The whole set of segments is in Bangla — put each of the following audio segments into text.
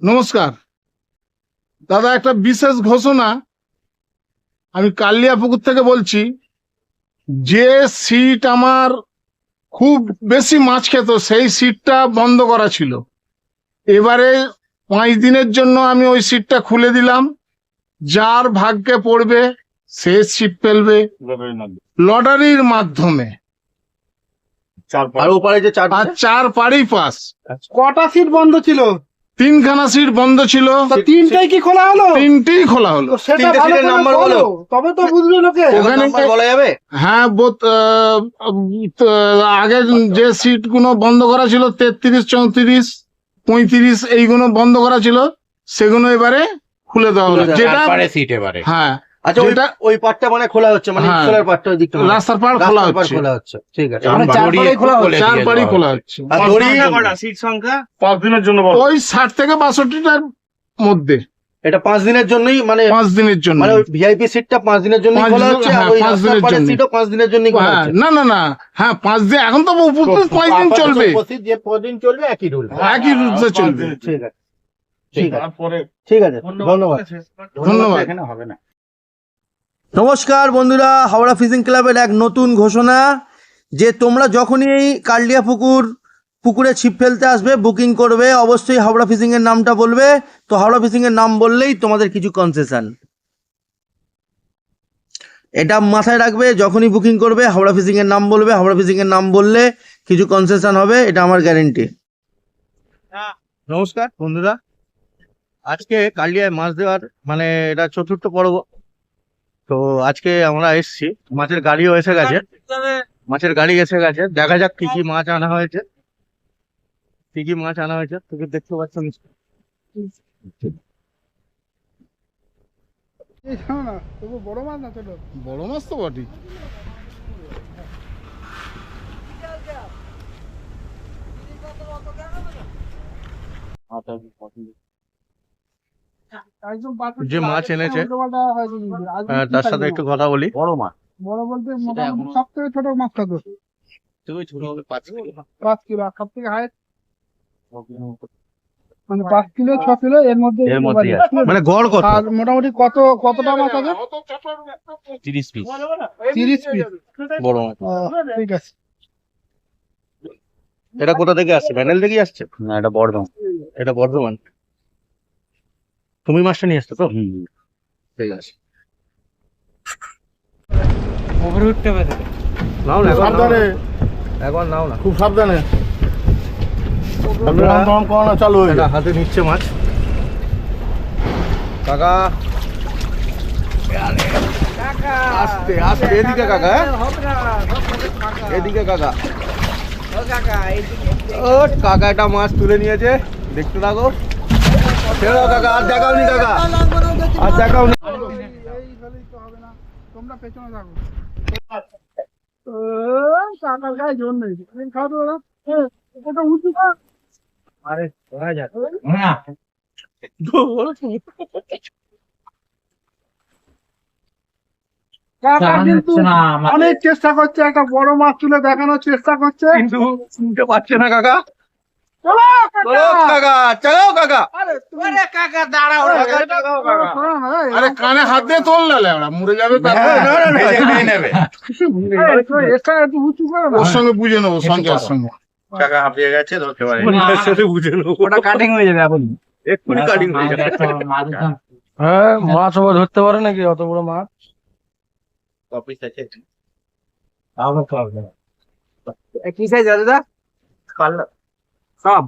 নমস্কার দাদা, একটা বিশেষ ঘোষণা। আমি কালিয়াপুকুর থেকে বলছি। যে সিট আমার খুব বেশি মাছ খেত সেই সিটটা বন্ধ করা ছিল। এবারে 5 দিনের জন্য আমি ওই সিটটা খুলে দিলাম। যার ভাগ্যে পড়বে সে সিট পেলবে লটারির মাধ্যমে। আর ওপারে যে চার আর 4 পাড়ি পাস। কটা সিট বন্ধ ছিল? 3খানা সিট বন্ধ ছিল। তিনটাই কি খোলা হলো? 3টেই খোলা হলো। সেটা তিনটে ভালো সিটের করে নাম্বার বলো, বলো। তবে তো বুঝবে লোকে। ওখানে নাম্বার বলা যাবে? হ্যাঁ, আগে যে সিট গুলো বন্ধ করা ছিল 33, 34, 35 এইগুলো বন্ধ করা ছিল, সেগুলো এবারে খুলে দেওয়া হলো। যেটা সিট এবারে হ্যাঁ, আচ্ছা, ওই পার্টটা মানে খোলা হচ্ছে, মানে হ্যাঁ। খোলার পার্টটা ওই দিকটা রাস্তার পাড় খোলা হচ্ছে। খোলা হচ্ছে, ঠিক আছে। মানে 4 পাড়ি খোলা হচ্ছে। 4 পাড়ি খোলা হচ্ছে। আর দড়ি সিট সংখ্যা 5 দিনের জন্য ওই 60 থেকে 62টার মধ্যে এটা 5 দিনের জন্যই, মানে 5 দিনের জন্য। মানে ওই ভিআইপি সিটটা 5 দিনের জন্য 5 খোলা দিন, হচ্ছে, আর হ্যাঁ, ওই 5 রাস্তার দিনের পাড়ের জন্য। সিটও 5 দিনের জন্যই খোলা হ্যাঁ, হচ্ছে। না, হ্যাঁ 5 দিন, এখন তো 5 দিন চলবে। যে কদিন চলবে একই রুল। একই রুলসে চলবে। ঠিক আছে, ঠিক আছে, তারপরে ঠিক আছে, ধন্যবাদ। ধন্যবাদ। এখানে হবে না। নমস্কার বন্ধুরা, হাওড়া ফিশিং ক্লাবের এক নতুন ঘোষণা যে তোমরা যখনই এই কালিয়া পুকুরে ছিপ ফেলতে আসবে, বুকিং করবে, অবশ্যই হাওড়া ফিশিং এর নামটা বলবে। তো হাওড়া ফিশিং এর নাম বললেই তোমাদের কিছু কনসেশন, এটা মাথায় রাখবে। যখনই বুকিং করবে হাওড়া ফিশিং এর নাম বলবে, হাওড়া ফিশিং এর নাম বললে কিছু কনসেশন হবে, এটা আমার গ্যারেন্টি। নমস্কার বন্ধুরা, আজকে কালিয়ায় মাছ দেওয়ার মানে এটা 4র্থ পর্ব। তো আজকে আমরা এসেছি, মাছের গাড়িও এসে গেছে, দেখা যাক কি কি মাছ আনা হয়েছে, তোকে দেখতে পাচ্ছ নিশ্চয়ই। বড় মাছ না ছোট? বড় মাছ তো বটে। যে মাছ এনেছে তার সাথে একটু কথা বলি। বড় মাছ বড় বলতে মোটামুটি সব থেকে ছোট মাছ কত? তুই ছোট হবে 5 কিলো। 5 কিলো। আর সব থেকে হাইট মানে 5 কিলো 6 কিলো এর মধ্যে মানে গড় কত? আর মোটামুটি কতটা মাছ আছে? 30 পিস 30 পিস বড় মাছ। ঠিক আছে। এটা কোথা থেকে আসছে? ব্যানেল থেকে আসছে? না, এটা বর্ধমান। এটা বর্ধমান। তুমি মাছটা নিয়ে আসছো তো? ঠিক আছে, ওভার উঠতে পারে। নাও না, সাবধানে, একবার নাও না। খুব সাবধানে। বন্ধুরা, দম করানো চালু হয়ে এটা গেছে। হাতে নিচ্ছে মাছ কাকা। আস্তে আস্তে, এদিকে কাকা, এদিকে কাকা। ও কাকা একটা মাছ তুলে নিয়েছে, দেখতে থাকো। ছেড়ো কাকা, আর দেখাওনি কাকা, আর দেখাওনি। এই হলেই তো হবে না, তোমরা পেছনে থাকো। কাকার গায়ে জোর নেই, খাওয়া তো না। ওটা উঁচু কর। আরে ধরা যাক কাকা কিন্তু অনেক চেষ্টা করছে, একটা বড় মাছ তুলে দেখানোর চেষ্টা করছে, কিন্তু শুনতে পাচ্ছে না কাকা। চলো চলো কাকা, চলো কাকা। কাকা দাঁড়াও, আরে কানে হাত দিয়ে তোল না, লেওড়া মুড়ে যাবে। তারপরে না, না, না, নিয়ে নেবে। এটা একটু উঁচু করো না। ওর সঙ্গে বুঝে নেবো, সঞ্জয়ের সঙ্গে। টাকা হাঁপিয়ে গেছে, ধরতে পারে। সেটা বুঝে নেবো। ওটা কাটিং হয়ে যাবে এখন। এক্ষুনি কাটিং হয়ে যাবে। হ্যাঁ, মাছ আবার ধরতে পারে নাকি অত বড় মাছ? কপিস আছে। কি সাইজ আছে দাদা? সব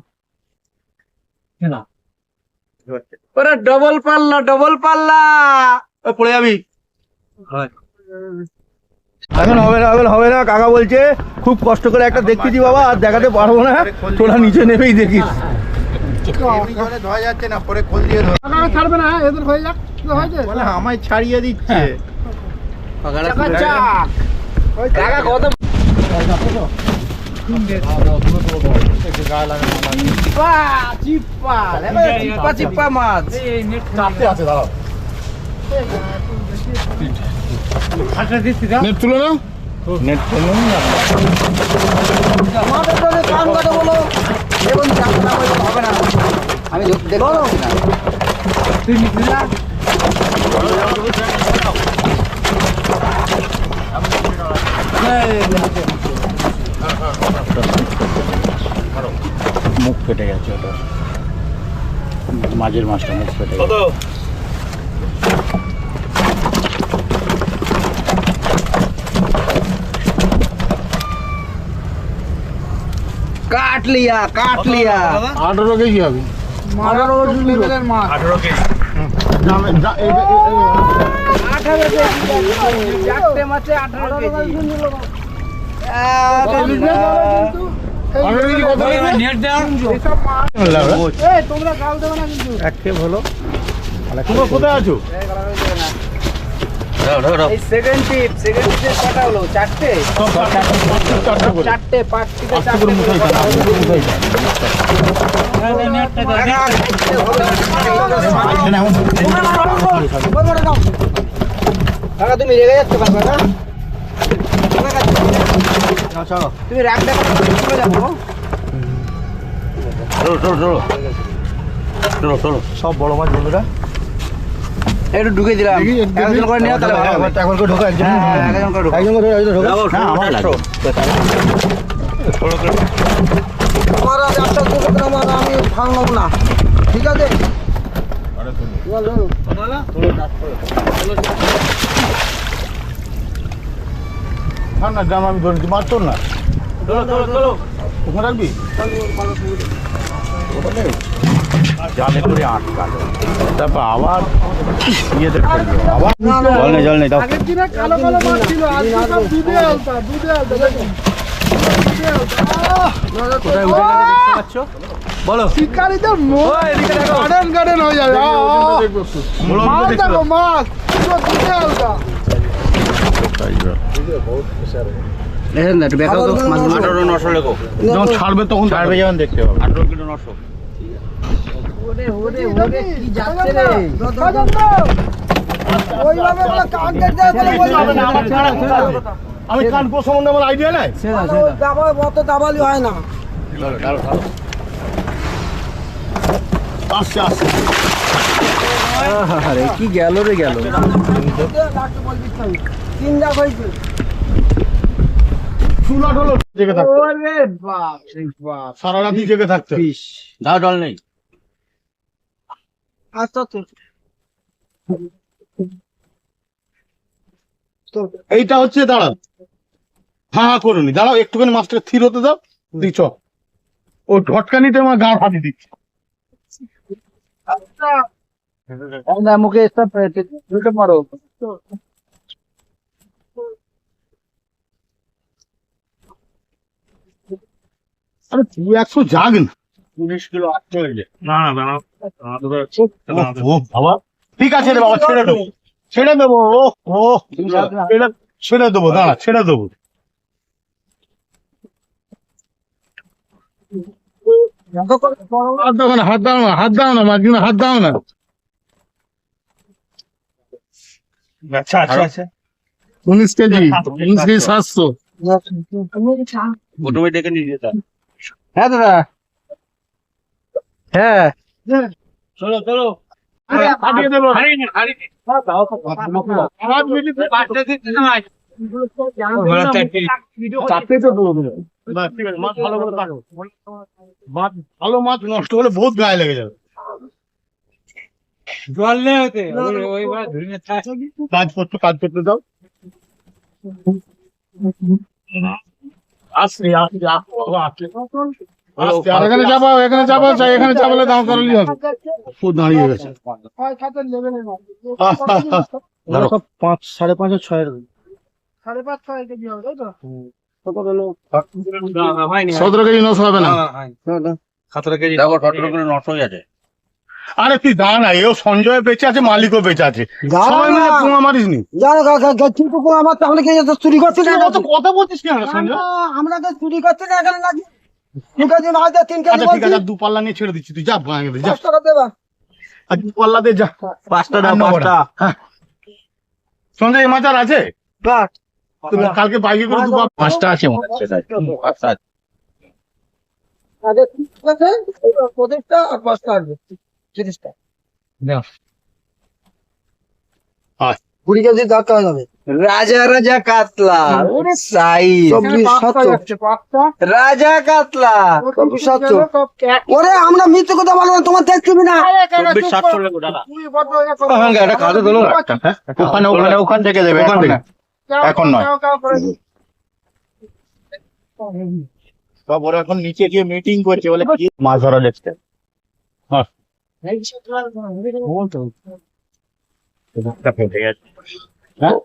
না ওরে ডবল পাল্লা। ওই পড়ে যাবি। এখন হবে না কাকা বলছে। খুব কষ্ট করে একটা দেখতেছি বাবা, আর দেখাতে পারবো না, তোরা নিচে নেমেই দেখিস। ধরা যাচ্ছে না, পরে খোল দিয়ে ধর। কাকা ছাড়বে না, এদের হয়ে যাক। কি হয়েছে? বলে আমায় ছাড়িয়ে দিচ্ছে। কাকা কত চিপ্পা মাছ। নেট তুলে নাও। নেট আমাদের যদি কান কাটা বলো এবং হবে না। আমি দেখতে পাচ্ছি না। তুই নিবি না? মুখ ফেটে গেছে ওটা, মাঝের মাছটা মুখ ফেটে গেছে। কাট লিয়া 18 কেজি হবে। 18 লেভেলের মাছ। 18 কেজি। চারটে মাছে 18 কেজি। এই তোমরা গাল দেবে না কিন্তু। তোমরা কোথায় আছো? এই সেকেন্ড টিপ কটা হলো? চারটে? চারটে পাঁচ টিপে চারটে। কাকা তুমি রেগে যাচ্ছ কাকা? তুমি রাগ দেখো চলে যাবো। সব বড় মাছ বন্ধুরা একটু ঢুকে দিলাম, দেখি, একজন করে নিয়ে তাহলে ভালো হবে। একবার করে ঢোকা একজন হ্যাঁ, একজন করে ঢোকা। একজন করে ঢোকা না, আমার লাগবে। আমার আজ 8টা দুটো আমার আমি ভাঙলাম না, ঠিক আছে? না জাম আমি ধরে মাছ তোর না ওখানে রাখবি। জালে করে আটকালো, তারপর আবার ইয়েতে ফেললো, আবার জল নেই দাও। আগের দিনে কালো কালো মাছ ছিল, আজকে সব দুধে আলতা দেখুন। কোথায় উঠে গেছে দেখতে পাচ্ছ? বলো শিকারিদের গার্ডেন হয়ে যাবে। মাছ দেখো মাছ পুরো দুধে আলতা। একটু দেখাও তো মাছ। 18-900 লেখো, যখন ছাড়বে তখন ছাড়বে যখন দেখতে পাবো। 18 কিলো 900। ওরে কি যাচ্ছে রে? ওইভাবে বলে কাউন্টার দেয় তাহলে বলবে না। আমি কানপুর সম্বন্ধে আমার আইডিয়া নাই। দাবা অত দাবালি হয় না। আসছে আসছে আরে কি গেল রে গেল। তিনটা হয়েছে। চুলাট হলো জেগে থাকতে, ওরে বাপ রে বাপ। সারা রাতি জেগে থাকতে। দাও, জল নেই। আচ্ছা তো এইটা হচ্ছে দাঁড়াও, হ্যাঁ করুনি, দাঁড়াও একটুখানি মাছটা স্থির হতে দাও, দিচ্ছ ও ঢটকানিতে আমার গা ফাটি দিচ্ছে। মুখে দুটো মারো। আরে 200 জাগ না। 19 কিলো 8 হয়ে যায়। ও বাবা, ঠিক আছে রে বাবা, ছেড়ে দেবো ছেড়ে দেবো। ও ছেড়ে দেবো, দাঁড়া ছেড়ে দেবো। হাত দাও না, হাত দাও না, হাত দাও না, মাঝখানে হাত দাও না। আচ্ছা আচ্ছা আচ্ছা, 19 কেজি 700। প্রথমে ডেকে নিয়ে যেতাম। হ্যাঁ দাদা, হ্যাঁ চলো চলো, ফাটিয়ে দেবো। চারটেই তো দেবো। বাস, ঠিক আছে, মাছ ভালো করে কাটো। মাছ ভালো মাছ নষ্ট হলে বহুত গায়ে লেগে যাবে। জল নেই হতে ওইবার ধরে কাজ করতে দাও। আসলে আসলে আর এখানে চাপাও, এখানে চাপাও, চাই এখানে চাপালে দাম করলেই হবে। খুব দাঁড়িয়ে গেছে। 5, 5.5 আর 6 5.5-6 কেজি হবে তাই তো? 17 কেজি 900 হবে না। দেখো 18 কিলো 900 আছে। আরে তুই দাঁড়া, এও সঞ্জয় বেঁচে আছে, মালিকও বেঁচে আছে, সবাই মিলে পোঙা মারিস নি। কিন্তু আমার তাহলে কি চুরি করছি না? অত কথা বলছিস কেন সঞ্জয়? আমরা তো চুরি করছি না এখানে নাকি? 2 কেজি মাছ 3 কেজি আচ্ছা ঠিক বলছি। আছে, 2 পাল্লা নিয়ে ছেড়ে দিচ্ছি, তুই যা ভাঙে দে, যা 5 টাকা দেবা। আর 2 পাল্লা দে, যা 5টা দাও, আর নেবো না। 5টা। হ্যাঁ সঞ্জয়, এই মাছ আর আছে? তুমি কালকে বাইকে করে 2 5টা আছে মনে হচ্ছে। আগে 30 আছে, এটা 25টা আর 5টা আসবে 30টা। আচ্ছা। 20 কেজি দাঁত হয়ে যাবে। রাজা রাজা কাতলা ওরে সাইজ 24 রাজা কাতলা ওরে আমরা মিথ্যে কথা বলবো না, তোমার দেখছিবি না। 24-700 লেগো দাদা। এটা কাজে দিল না ওখানে ওখানে ওখান থেকে দেবে ওখান থেকে। এখন নয় সব ওরা এখন নিচে গিয়ে মিটিং করছে বলে কি মাছ ধরা দেখতে ফেটে গেছে হ্যাঁ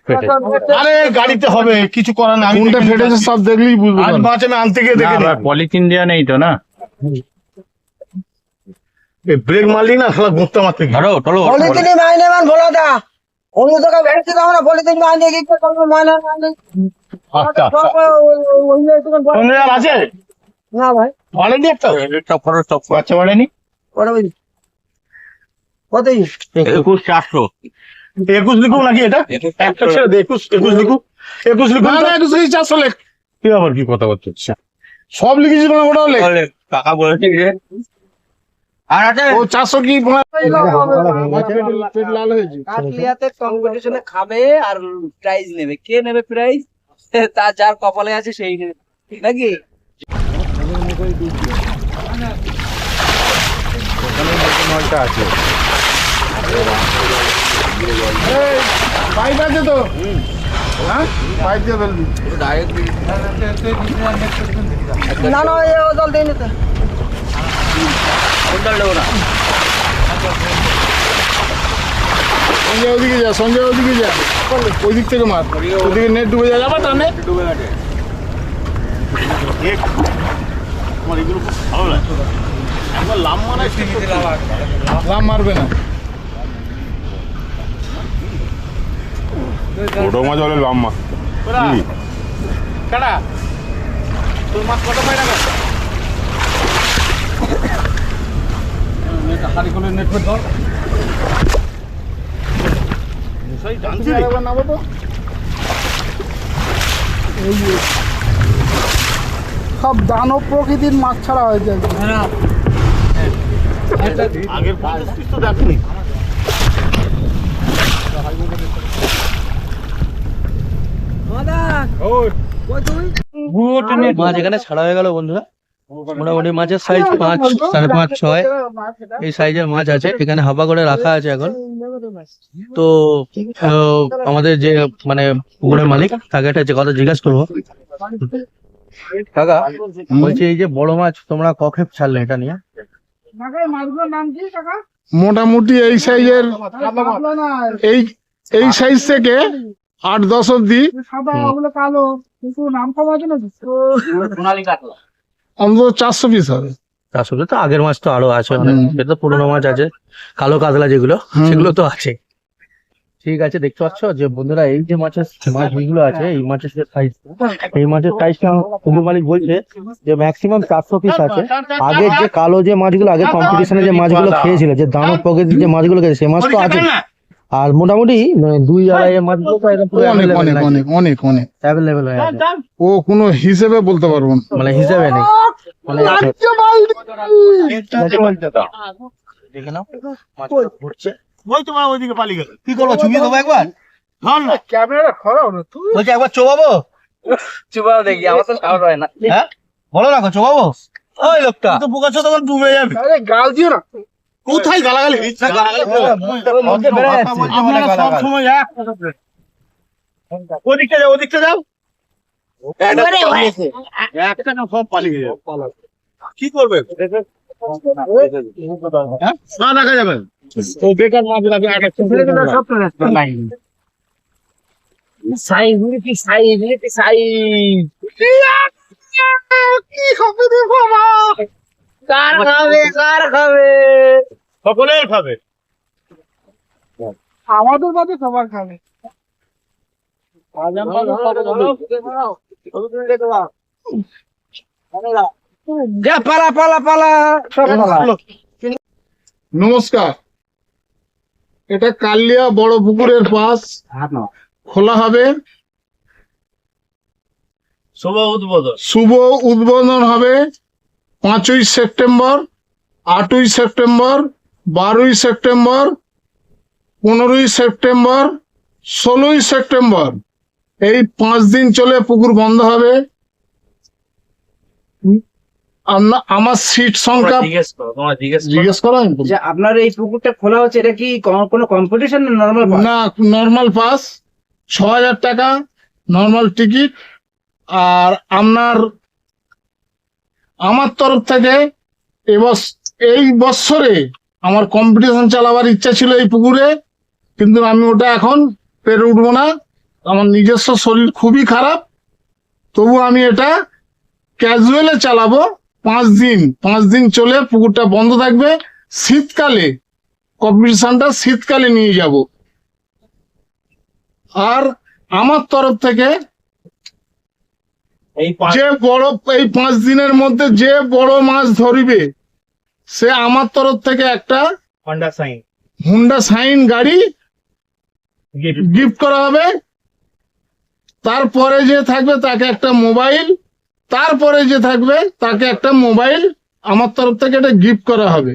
ফেটে আরে গাড়িতে হবে, কিছু করার না। কোনটা ফেটেছে সব দেখলেই বুঝবো। আজ মাছ আমি আনতে গিয়ে দেখে নিই। পলিথিন দেওয়া নেই তো না ব্রেক মারলি না শালা গুঁততে মারতে গিয়ে। ধরো চলো পলিথিন মাইনে মান বলো দা, অন্য জায়গায় ভেড়ছি দাও না, পলিথিন মাইনে কি করবো মাইনে মাইনে। আচ্ছা সঙ্গে আর আছে না ভাই, অলরেডি একটা সব খরচ সব বাচ্চা বাড়েনি ওটা বুঝি কত 21,400 21 লিখুক নাকি এটা? একটা ছেড়ে দে, 21 লিখুক। 21 লিখুক না, 21 লিখি 400 লেখ। কি আবার কি কথা বলছিস? সব লিখেছিস না, ওটাও লেখ। টাকা বলেছে যে আর আছে ও 400 কি পেট লাল হয়েছে। কাতলিয়াতে কম্পিটিশনে খাবে আর প্রাইজ নেবে। কে নেবে প্রাইজ? তার যার কপালে আছে সেই নেবে নাকি? নলটা আছে পাইপ আছে তো? হ্যাঁ পাইপ দিয়ে ফেলবি। না না এই জল দিয়ে নিতে। সঞ্জয় ওদিকে যা, সঞ্জয় ওদিকে যা, ওই দিক থেকে মার, ওদিকে নেট ডুবে যা, যাবা টানে। আমার এগুলো খুব ভালো লাগে। একবার লাম মারাই লাম মারবে না। ছোট মাছ হলে লম্বা কাটা তোর মাছ কত পাই না হাড়ি করে নেট করে ধর। একবার নামো তো। এই যে সব দানব প্রকৃতির মাছ ছাড়া হয়ে যায়। আগের 50 পিস তো দেখনি। মাছ এখানে ছাড়া হয়ে গেল বন্ধুরা। মোটামুটি মাছের সাইজ 5, 5.5, 6 এই সাইজের মাছ আছে এখানে, হাবা করে রাখা আছে এখন। তো আমাদের যে মানে পুকুরের মালিক তাকে একটা যে কথা জিজ্ঞাসা করবো। কাকা বলছি এই যে বড় মাছ তোমরা কক্ষেপ ছাড়লে এটা নিয়ে? মোটামুটি এই সাইজের, এই এই সাইজ থেকে 8-10 অব্দি অন্তত 400 পিস হবে। আসলে তো আগের মাছ তো আরো আছে অনেক, এটা তো পুরোনো মাছ আছে, কালো কাতলা যেগুলো সেগুলো তো আছে। ঠিক আছে, দেখতে পাচ্ছ যে বন্ধুরা এই যে মাছগুলো আছে, এই মাছের যে সাইজ, এই মাছের সাইজটা কুমু মালিক বলছে যে ম্যাক্সিমাম 400 পিস আছে। আগের যে কালো যে মাছগুলো, আগে কম্পিটিশনে যে মাছগুলো খেয়েছিল, যে দানব প্রকৃতির যে মাছগুলো খেয়েছে, সেই মাছ তো আছে। আর মোটামুটি 2-2.5 এর মাছগুলো তো একদম পুরো অনেক অনেক অনেক অনেক অনেক অ্যাভেলেবেল হয়ে আছে, ও কোনো হিসেবে বলতে পারবো না। মানে হিসাবে নেই মানে। দেখে নাও মাছগুলো ঘুরছে। ওই তোমার ওইদিকে পালিয়ে গেল। কি করবো, ছবি দেবো একবার? ধর না ক্যামেরা খরাও না তুই। বলছি একবার চোবাবো? চুপাও দেখি, আমার তো সাহস হয় না। হ্যাঁ বলো না, চোবাবো? ওই লোকটা তো বোকাচ্ছ তখন ডুবে যাবে। আরে গাল দিও না। কোথায় গালাগালি দিচ্ছে? আপনারা সব সময় এক ওদিকটা যাও, ওদিকটা যাও। একটা না সব পালিয়ে যাবে। কি করবে? হ্যাঁ? না দেখা যাবে। তো বেকার মাছ লাগে কি হবে রে বাবা? কার খাবে? সকলেই খাবে। আমাদের বাদে সবার খাবে। যা পালা পালা পালা সব পালা। নমস্কার, এটা কালিয়া বড় পুকুরের পাশ খোলা হবে, শুভ উদ্বোধন হবে 5ই সেপ্টেম্বর, 8ই সেপ্টেম্বর, 12ই সেপ্টেম্বর, 15ই সেপ্টেম্বর, 16ই সেপ্টেম্বর, এই 5 দিন চলে পুকুর বন্ধ হবে। আমার সিট সংখ্যা জিজ্ঞেস করা যে আপনার এই পুকুরটা খোলা হচ্ছে, এটা কি কোনো কম্পিটিশন না নরমাল? না, নর্মাল পাস 6,000 টাকা নর্মাল টিকিট। আর আমার তরফ থেকে এই বছরে আমার কম্পিটিশন চালাবার ইচ্ছা ছিল এই পুকুরে, কিন্তু আমি ওটা এখন পেরে উঠবো না। আমার নিজস্ব শরীর খুবই খারাপ, তবু আমি এটা ক্যাজুয়ালে চালাবো। 5 দিন চলে পুকুরটা বন্ধ থাকবে। শীতকালে কম্পিটিশনটা শীতকালে নিয়ে যাব। আর আমার তরফ থেকে এই 5 দিনের মধ্যে যে বড় মাছ ধরবে, সে আমার তরফ থেকে একটা হুন্ডা সাইন গাড়ি গিফট করা হবে। তারপরে যে থাকবে তাকে একটা মোবাইল, তারপরে যে থাকবে তাকে একটা মোবাইল আমার তরফ থেকে এটা গিফট করা হবে।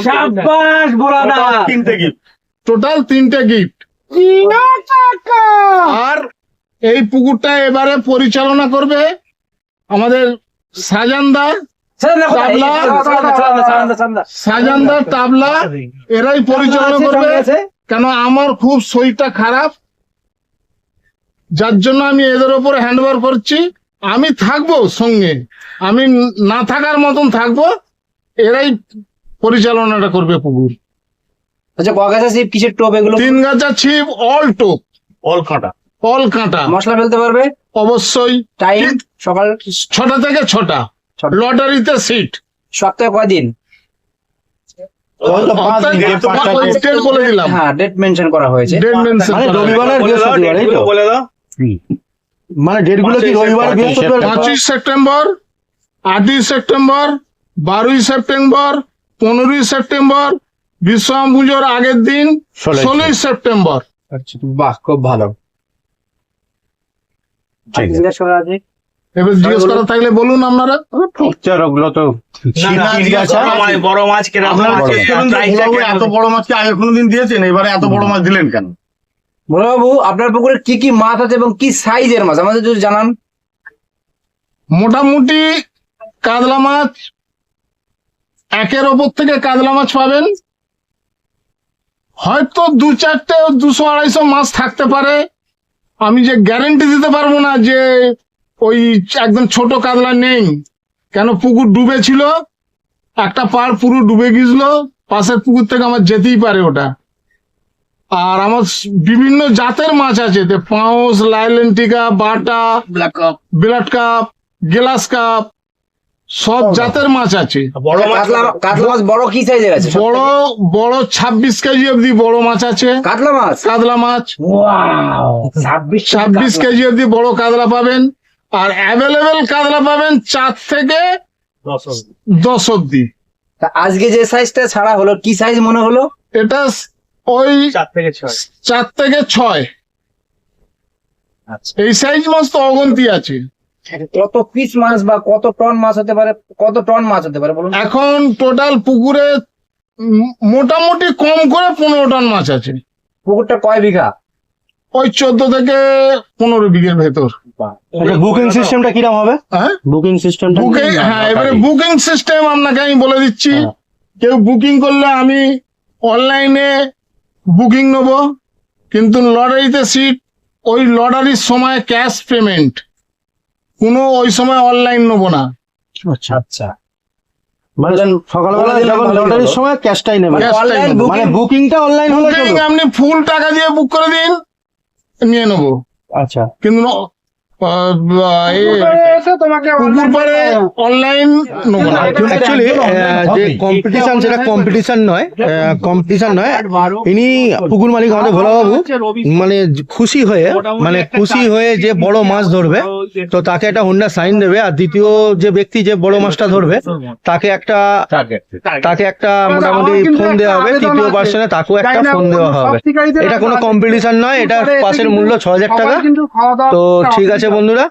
শাবাশ বোরাদা, টোটাল 3টে গিফট। আর এই পুকুরটা এবারে পরিচালনা করবে আমাদের সাজানদা টাবলা, এরাই পরিচালনা করবে। কেন আমার খুব শরীরটা খারাপ, যার জন্য আমি এদের উপর হ্যান্ডওভার করছি। আমি থাকবো সঙ্গে, আমি না থাকার মতন থাকবো, এরাই পরিচালনাটা করবে পুকুর। আচ্ছা, কগাছা ছিপ, কিসের টোপ এগুলো? 3 গাছা ছিপ, অল টোপ, অল কাঁটা। মশলা ফেলতে পারবে অবশ্যই। টাইম সকাল 6টা থেকে 6টা, লটারিতে সিট। সপ্তাহে কয়দিন? ডেট বলে দিলাম। হ্যাঁ, ডেট মেনশন করা হয়েছে। ডেট মেনশন মানে রবিবার আর বৃহস্পতিবার, এই তো? মানে ডেটগুলো কি রবিবার আর বৃহস্পতিবার? 5ই সেপ্টেম্বর, 8ই সেপ্টেম্বর, 12ই সেপ্টেম্বর, 15ই সেপ্টেম্বর, বিশ্বকর্মা পুজোর আগের দিন 16ই সেপ্টেম্বর। বাহ, খুব ভালো। জিজ্ঞেস করা আছে? এবার জিজ্ঞেস করা থাকলে বলুন আপনারা। ওগুলো তো বড় মাছ এত বড় মাছকে আগে কোনোদিন দিয়েছেন? এবারে এত বড় মাছ দিলেন কেন? বড়বাবু, আপনার পুকুরে কি কি মাছ আছে এবং কি সাইজের মাছ আমাদের যদি জানান। মোটামুটি কাতলা মাছ 1-এর ওপর থেকে কাতলা মাছ পাবেন। হয়তো 2-4টে 200-250 মাছ থাকতে পারে। আমি যে গ্যারেন্টি দিতে পারবো না যে ওই একদম ছোট কাতলা নেই, কেন পুকুর ডুবে ছিল, একটা পাড় পুরো ডুবে গিয়েছিল, পাশের পুকুর থেকে আমার যেতেই পারে ওটা। আর আমার বিভিন্ন জাতের মাছ আছে, পাউস, লাইলেন্টিকা, বাটা, ব্লাড কাপ, গ্লাস কাপ, সব জাতের মাছ আছে। কাতলা মাছ বড় কি সাইজের আছে? বড় 26 কেজি অব্দি বড় মাছ আছে। কাতলা মাছ 26 কেজি অব্দি বড় কাতলা পাবেন। আর অ্যাভেলেবেল কাতলা পাবেন 4 থেকে 10 অব্দি। আজকে যে সাইজটা ছাড়া হলো, কি সাইজ মনে হলো? এটা ওই 4 থেকে 6। এই সাইজ মাছ তো অগন্তি আছে। কত পিস মাছ বা কত টন মাছ হতে পারে বলুন? এখন টোটাল পুকুরে মোটামুটি কম করে 15 টন মাছ আছে। পুকুরটা কয় বিঘা? ওই 14 থেকে 15 বিঘের ভেতর। বুকিং সিস্টেমটা কিরকম হবে? হ্যাঁ, বুকিং সিস্টেমটা হ্যাঁ, এবারে বুকিং সিস্টেম আপনাকে আমি বলে দিচ্ছি। কেউ বুকিং করলে আমি অনলাইনে বুকিং নেব, কিন্তু লটারিতে সিট, ওই লটারির সময় ক্যাশ পেমেন্ট, কোনো ওই সময় অনলাইন নেবো না। আচ্ছা, মানে সকালবেলা যখন লটারির সময় ক্যাশটাই নেবে, মানে বুকিংটা অনলাইন হলে বুকিং আপনি ফুল টাকা দিয়ে বুক করে দিন, নিয়ে নেবো। আচ্ছা, কিন্তু পুকুর পাড়ে অনলাইন নেবো না। অ্যাকচুয়ালি যে কম্পিটিশন, সেটা কম্পিটিশন নয়, ইনি পুকুর মালিক আমাদের ভোলাবাবু, মানে খুশি হয়ে যে বড় মাছ ধরবে তো তাকে একটা হুন্ডা সাইন দেবে। আর দ্বিতীয় যে ব্যক্তি যে বড় মাছটা ধরবে তাকে একটা মোটামুটি ফোন দেওয়া হবে। তৃতীয় পার্সনে তাকেও একটা ফোন দেওয়া হবে। এটা কোনো কম্পিটিশন নয়, এটা পাসের মূল্য 6,000 টাকা। তো ঠিক আছে বন্ধুরা।